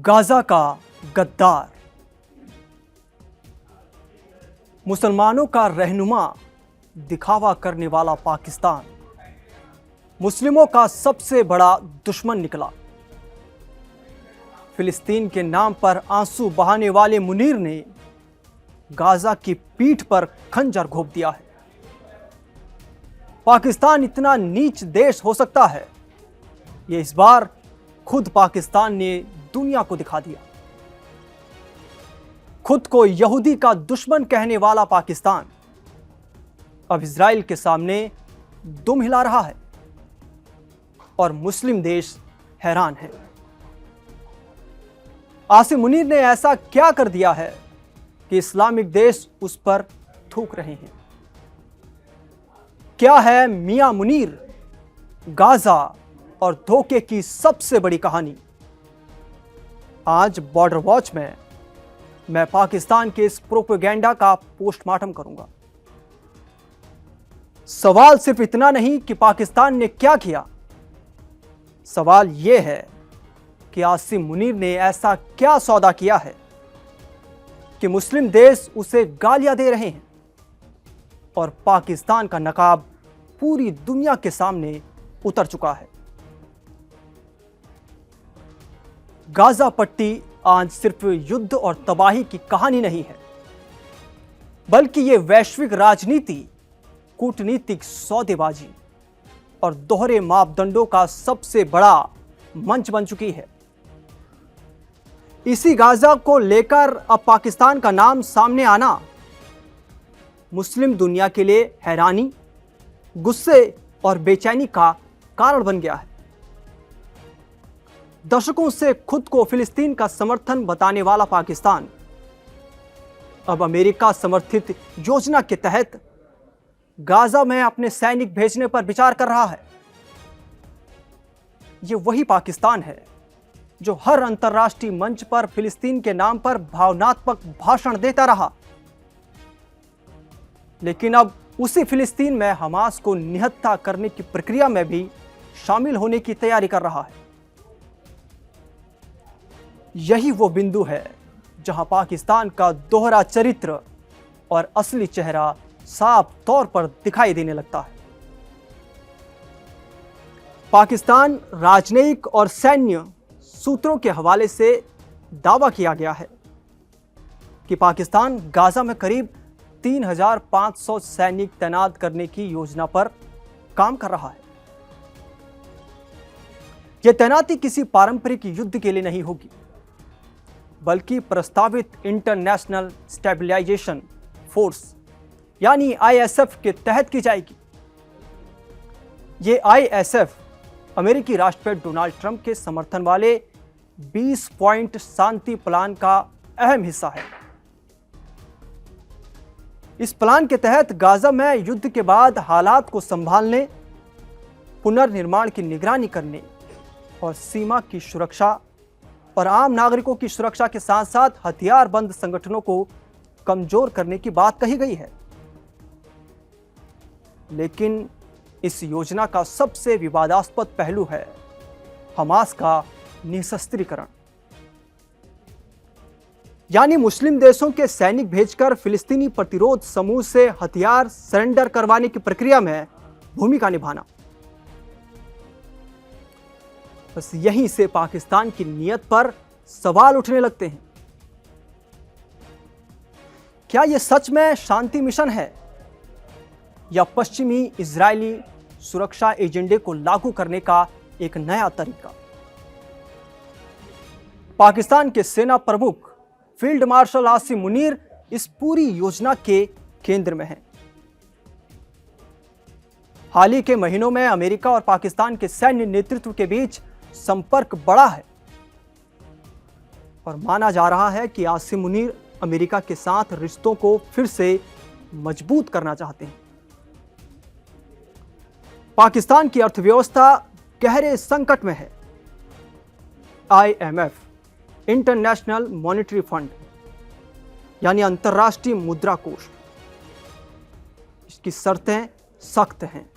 Gaza का गद्दार, मुसलमानों का रहनुमा, दिखावा करने वाला पाकिस्तान मुस्लिमों का सबसे बड़ा दुश्मन निकला। फिलिस्तीन के नाम पर आंसू बहाने वाले मुनीर ने गाजा की पीठ पर खंजर घोंप दिया है। पाकिस्तान इतना नीच देश हो सकता है, ये इस बार खुद पाकिस्तान ने दुनिया को दिखा दिया। खुद को यहूदी का दुश्मन कहने वाला पाकिस्तान अब इजराइल के सामने दुम हिला रहा है और मुस्लिम देश हैरान है। आसिम मुनीर ने ऐसा क्या कर दिया है कि इस्लामिक देश उस पर थूक रहे हैं? क्या है मियां मुनीर, गाजा और धोखे की सबसे बड़ी कहानी? आज बॉर्डर वॉच में मैं पाकिस्तान के इस प्रोपेगेंडा का पोस्टमार्टम करूंगा। सवाल सिर्फ इतना नहीं कि पाकिस्तान ने क्या किया, सवाल यह है कि आसिम मुनीर ने ऐसा क्या सौदा किया है कि मुस्लिम देश उसे गालियां दे रहे हैं और पाकिस्तान का नकाब पूरी दुनिया के सामने उतर चुका है। गाजा पट्टी आज सिर्फ युद्ध और तबाही की कहानी नहीं है, बल्कि यह वैश्विक राजनीति, कूटनीतिक सौदेबाजी और दोहरे मापदंडों का सबसे बड़ा मंच बन चुकी है। इसी गाजा को लेकर अब पाकिस्तान का नाम सामने आना मुस्लिम दुनिया के लिए हैरानी, गुस्से और बेचैनी का कारण बन गया है। दशकों से खुद को फिलिस्तीन का समर्थन बताने वाला पाकिस्तान अब अमेरिका समर्थित योजना के तहत गाजा में अपने सैनिक भेजने पर विचार कर रहा है। यह वही पाकिस्तान है जो हर अंतर्राष्ट्रीय मंच पर फिलिस्तीन के नाम पर भावनात्मक भाषण देता रहा, लेकिन अब उसी फिलिस्तीन में हमास को निहत्था करने की प्रक्रिया में भी शामिल होने की तैयारी कर रहा है। यही वो बिंदु है जहां पाकिस्तान का दोहरा चरित्र और असली चेहरा साफ तौर पर दिखाई देने लगता है। पाकिस्तान राजनयिक और सैन्य सूत्रों के हवाले से दावा किया गया है कि पाकिस्तान गाजा में करीब 3,500 सैनिक तैनात करने की योजना पर काम कर रहा है। यह तैनाती किसी पारंपरिक युद्ध के लिए नहीं होगी, बल्कि प्रस्तावित इंटरनेशनल स्टेबलाइजेशन फोर्स यानी आईएसएफ के तहत की जाएगी। यह आईएसएफ अमेरिकी राष्ट्रपति डोनाल्ड ट्रंप के समर्थन वाले 20 पॉइंट शांति प्लान का अहम हिस्सा है। इस प्लान के तहत गाजा में युद्ध के बाद हालात को संभालने, पुनर्निर्माण की निगरानी करने और सीमा की सुरक्षा और आम नागरिकों की सुरक्षा के साथ साथ हथियारबंद संगठनों को कमजोर करने की बात कही गई है। लेकिन इस योजना का सबसे विवादास्पद पहलू है हमास का निशस्त्रीकरण, यानी मुस्लिम देशों के सैनिक भेजकर फिलिस्तीनी प्रतिरोध समूह से हथियार सरेंडर करवाने की प्रक्रिया में भूमिका निभाना। बस यहीं से पाकिस्तान की नीयत पर सवाल उठने लगते हैं। क्या यह सच में शांति मिशन है या पश्चिमी इजरायली सुरक्षा एजेंडे को लागू करने का एक नया तरीका? पाकिस्तान के सेना प्रमुख फील्ड मार्शल आसिम मुनीर इस पूरी योजना के केंद्र में हैं। हाल ही के महीनों में अमेरिका और पाकिस्तान के सैन्य नेतृत्व के बीच संपर्क बढ़ा है और माना जा रहा है कि आसिम मुनीर अमेरिका के साथ रिश्तों को फिर से मजबूत करना चाहते हैं। पाकिस्तान की अर्थव्यवस्था गहरे संकट में है। आईएमएफ, इंटरनेशनल मॉनेटरी फंड यानी अंतर्राष्ट्रीय मुद्रा कोष, इसकी शर्तें सख्त हैं।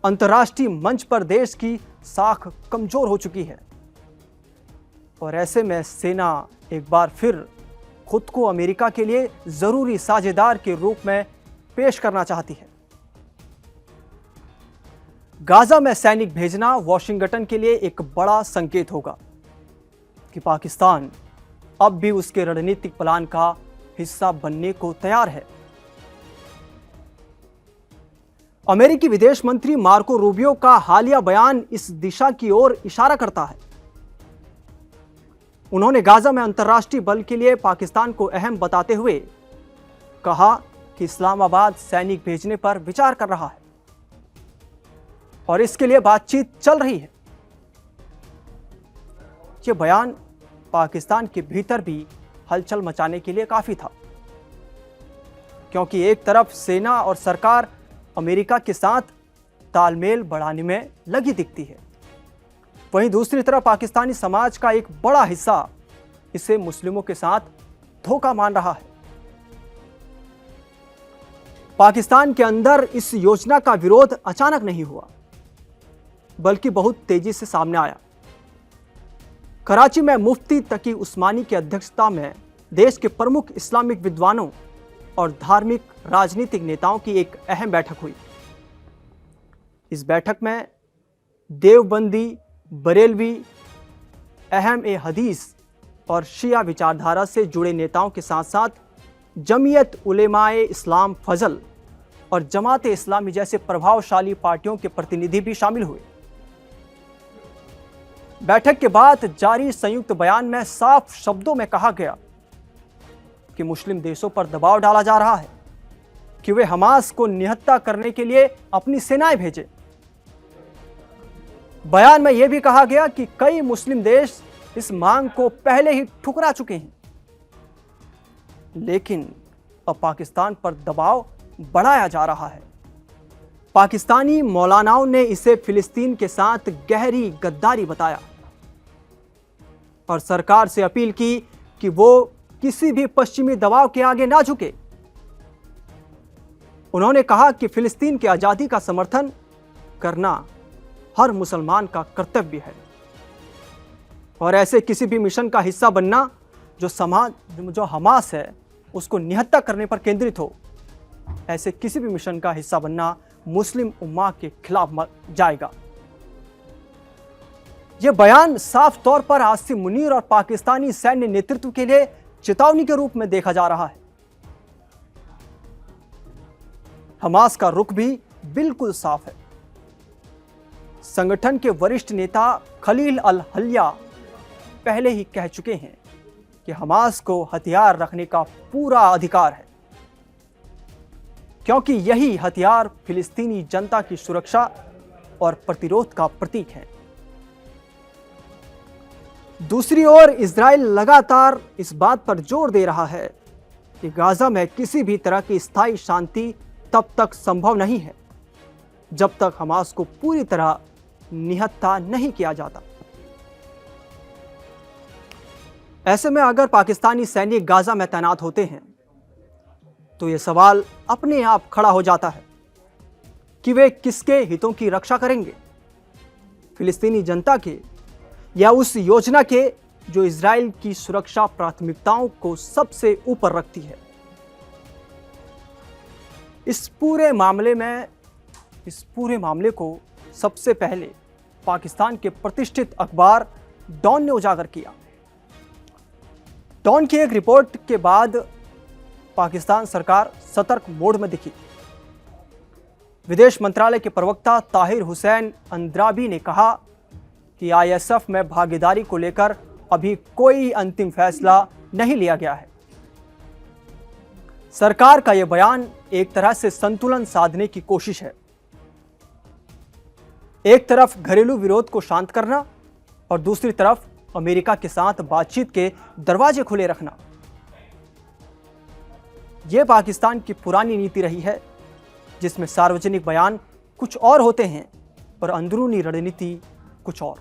अंतर्राष्ट्रीय मंच पर देश की साख कमजोर हो चुकी है। और ऐसे में सेना एक बार फिर खुद को अमेरिका के लिए जरूरी साझेदार के रूप में पेश करना चाहती है। गाजा में सैनिक भेजना वॉशिंगटन के लिए एक बड़ा संकेत होगा कि पाकिस्तान अब भी उसके रणनीतिक प्लान का हिस्सा बनने को तैयार है। अमेरिकी विदेश मंत्री मार्को रूबियो का हालिया बयान इस दिशा की ओर इशारा करता है। उन्होंने गाजा में अंतर्राष्ट्रीय बल के लिए पाकिस्तान को अहम बताते हुए कहा कि इस्लामाबाद सैनिक भेजने पर विचार कर रहा है और इसके लिए बातचीत चल रही है। यह बयान पाकिस्तान के भीतर भी हलचल मचाने के लिए काफी था, क्योंकि एक तरफ सेना और सरकार अमेरिका के साथ तालमेल बढ़ाने में लगी दिखती है, वहीं दूसरी तरफ पाकिस्तानी समाज का एक बड़ा हिस्सा इसे मुस्लिमों के साथ धोखा मान रहा है। पाकिस्तान के अंदर इस योजना का विरोध अचानक नहीं हुआ, बल्कि बहुत तेजी से सामने आया। कराची में मुफ्ती तकी उस्मानी की अध्यक्षता में देश के प्रमुख इस्लामिक विद्वानों और धार्मिक राजनीतिक नेताओं की एक अहम बैठक हुई। इस बैठक में देवबंदी, बरेलवी, अहम ए हदीस और शिया विचारधारा से जुड़े नेताओं के साथ साथ जमीयत उलेमाए इस्लाम फजल और जमात इस्लामी जैसे प्रभावशाली पार्टियों के प्रतिनिधि भी शामिल हुए। बैठक के बाद जारी संयुक्त बयान में साफ शब्दों में कहा गया कि मुस्लिम देशों पर दबाव डाला जा रहा है कि वे हमास को निहत्था करने के लिए अपनी सेनाएं भेजें। बयान में यह भी कहा गया कि कई मुस्लिम देश इस मांग को पहले ही ठुकरा चुके हैं, लेकिन अब पाकिस्तान पर दबाव बढ़ाया जा रहा है। पाकिस्तानी मौलानाओं ने इसे फिलिस्तीन के साथ गहरी गद्दारी बताया और सरकार से अपील की कि वो किसी भी पश्चिमी दबाव के आगे ना झुके। उन्होंने कहा कि फिलिस्तीन की आजादी का समर्थन करना हर मुसलमान का कर्तव्य है और ऐसे किसी भी मिशन का हिस्सा बनना जो हमास है उसको निहत्था करने पर केंद्रित हो, ऐसे किसी भी मिशन का हिस्सा बनना मुस्लिम उम्मा के खिलाफ जाएगा। यह बयान साफ तौर पर आसिम मुनीर और पाकिस्तानी सैन्य नेतृत्व के लिए चेतावनी के रूप में देखा जा रहा है। हमास का रुख भी बिल्कुल साफ है। संगठन के वरिष्ठ नेता खलील अल हलिया पहले ही कह चुके हैं कि हमास को हथियार रखने का पूरा अधिकार है, क्योंकि यही हथियार फिलिस्तीनी जनता की सुरक्षा और प्रतिरोध का प्रतीक है। दूसरी ओर इजराइल लगातार इस बात पर जोर दे रहा है कि गाजा में किसी भी तरह की स्थायी शांति तब तक संभव नहीं है जब तक हमास को पूरी तरह निहत्था नहीं किया जाता। ऐसे में अगर पाकिस्तानी सैनिक गाजा में तैनात होते हैं तो यह सवाल अपने आप खड़ा हो जाता है कि वे किसके हितों की रक्षा करेंगे, फिलिस्तीनी जनता के या उस योजना के जो इजराइल की सुरक्षा प्राथमिकताओं को सबसे ऊपर रखती है। इस पूरे मामले को सबसे पहले पाकिस्तान के प्रतिष्ठित अखबार डॉन ने उजागर किया। डॉन की एक रिपोर्ट के बाद पाकिस्तान सरकार सतर्क मोड में दिखी। विदेश मंत्रालय के प्रवक्ता ताहिर हुसैन अंद्राबी ने कहा कि आईएसएफ में भागीदारी को लेकर अभी कोई अंतिम फैसला नहीं लिया गया है। सरकार का यह बयान एक तरह से संतुलन साधने की कोशिश है। एक तरफ घरेलू विरोध को शांत करना और दूसरी तरफ अमेरिका के साथ बातचीत के दरवाजे खुले रखना। यह पाकिस्तान की पुरानी नीति रही है, जिसमें सार्वजनिक बयान कुछ और होते हैं और अंदरूनी रणनीति कुछ और।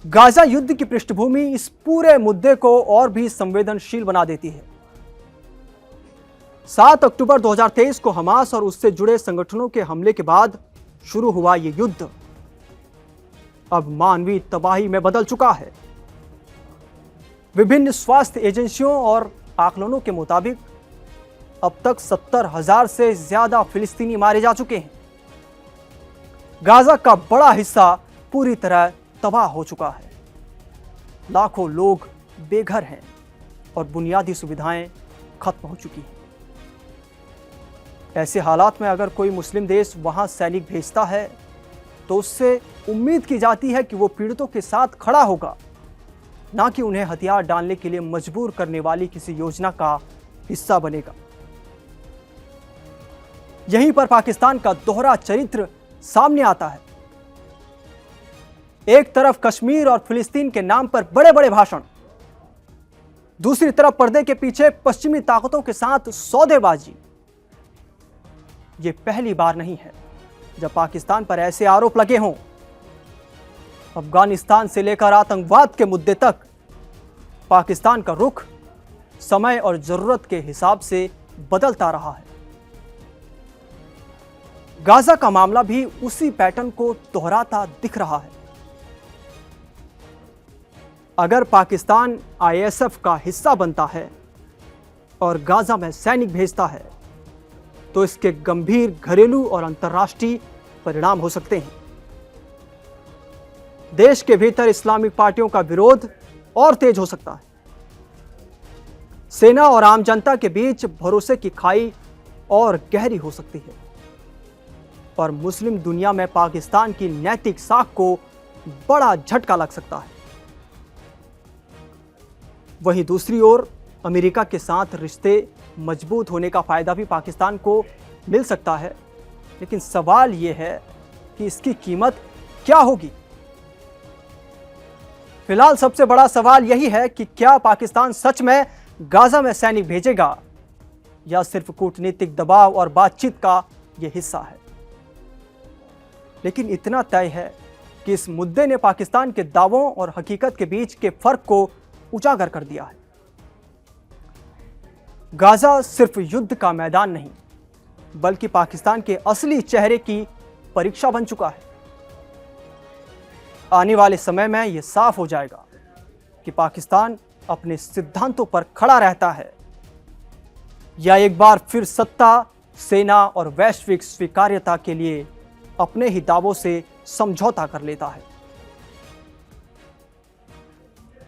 गाजा युद्ध की पृष्ठभूमि इस पूरे मुद्दे को और भी संवेदनशील बना देती है। 7 अक्टूबर 2023 को हमास और उससे जुड़े संगठनों के हमले के बाद शुरू हुआ यह युद्ध अब मानवीय तबाही में बदल चुका है। विभिन्न स्वास्थ्य एजेंसियों और आकलनों के मुताबिक अब तक 70,000 से ज्यादा फिलिस्तीनी मारे जा चुके हैं। गाजा का बड़ा हिस्सा पूरी तरह तबाह हो चुका है। लाखों लोग बेघर हैं और बुनियादी सुविधाएं खत्म हो चुकी हैं। ऐसे हालात में अगर कोई मुस्लिम देश वहां सैनिक भेजता है तो उससे उम्मीद की जाती है कि वो पीड़ितों के साथ खड़ा होगा, ना कि उन्हें हथियार डालने के लिए मजबूर करने वाली किसी योजना का हिस्सा बनेगा। यहीं पर पाकिस्तान का दोहरा चरित्र सामने आता है। एक तरफ कश्मीर और फिलिस्तीन के नाम पर बड़े बड़े भाषण, दूसरी तरफ पर्दे के पीछे पश्चिमी ताकतों के साथ सौदेबाजी। यह पहली बार नहीं है जब पाकिस्तान पर ऐसे आरोप लगे हों। अफगानिस्तान से लेकर आतंकवाद के मुद्दे तक पाकिस्तान का रुख समय और जरूरत के हिसाब से बदलता रहा है। गाजा का मामला भी उसी पैटर्न को दोहराता दिख रहा है। अगर पाकिस्तान आईएसएफ का हिस्सा बनता है और गाजा में सैनिक भेजता है तो इसके गंभीर घरेलू और अंतर्राष्ट्रीय परिणाम हो सकते हैं। देश के भीतर इस्लामिक पार्टियों का विरोध और तेज हो सकता है। सेना और आम जनता के बीच भरोसे की खाई और गहरी हो सकती है और मुस्लिम दुनिया में पाकिस्तान की नैतिक साख को बड़ा झटका लग सकता है। वहीं दूसरी ओर अमेरिका के साथ रिश्ते मजबूत होने का फायदा भी पाकिस्तान को मिल सकता है, लेकिन सवाल यह है कि इसकी कीमत क्या होगी। फिलहाल सबसे बड़ा सवाल यही है कि क्या पाकिस्तान सच में गाजा में सैनिक भेजेगा या सिर्फ कूटनीतिक दबाव और बातचीत का यह हिस्सा है। लेकिन इतना तय है कि इस मुद्दे ने पाकिस्तान के दावों और हकीकत के बीच के फर्क को उजागर कर दिया है। गाजा सिर्फ युद्ध का मैदान नहीं, बल्कि पाकिस्तान के असली चेहरे की परीक्षा बन चुका है। आने वाले समय में यह साफ हो जाएगा कि पाकिस्तान अपने सिद्धांतों पर खड़ा रहता है या एक बार फिर सत्ता, सेना और वैश्विक स्वीकार्यता के लिए अपने ही दावों से समझौता कर लेता है।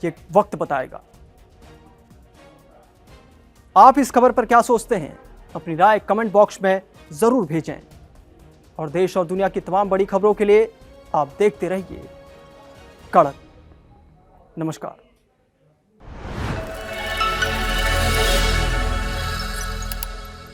ये वक्त बताएगा। आप इस खबर पर क्या सोचते हैं? अपनी राय कमेंट बॉक्स में जरूर भेजें और देश और दुनिया की तमाम बड़ी खबरों के लिए आप देखते रहिए कड़क। नमस्कार।